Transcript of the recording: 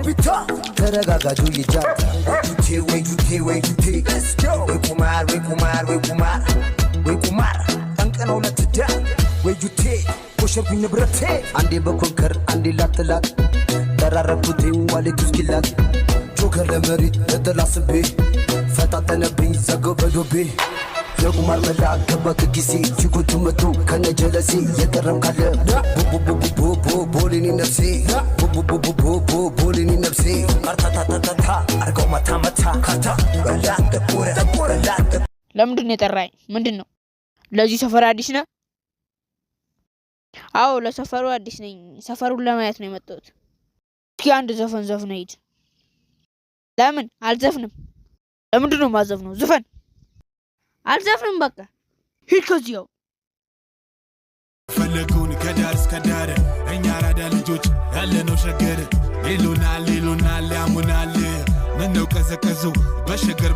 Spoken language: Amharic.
ባርቢታ ተረጋጋጁ ይጃታ ወይጁቴ let's go ወይ ቁማር አንቀነው ለትዳ ወይጁቴ ወሸብኝ ንብረቴ አንዴ በኮንከር አንዴ ላትላት ተራረኩት ዋሌት ውስኪላት ጆከር ለመሬት ለተላስቤ ፈታተነብኝ ዘገበዶቤ የቁማር መላ ገባክ ጊዜ ችኩቱ መቶ ከነጀለሴ የቀረም ካለ ቦሊኒ ነፍሴ ቦሊኒ ነፍሴ አርታታታታ አርገው መታ ካታ ለምንድን ነው የጠራኝ? ምንድን ነው? ለዚህ ሰፈር አዲስ ነህ? አዎ ለሰፈሩ አዲስ ነኝ። ሰፈሩን ለማየት ነው የመጣሁት። እስኪ አንድ ዘፈን ዘፍነህ ሂድ። ለምን አልዘፍንም? ለምንድን ነው የማዘፍነው? ዝፈን። አልዘፍንም በቃ ሂድ ከዚያው። ፈለጉን ከዳር እስከ ዳር እኛ አራዳ ልጆች ያለነው ሸገር ሌሎናል ያሙናል ምነው ቀዘቀዙ በሸገር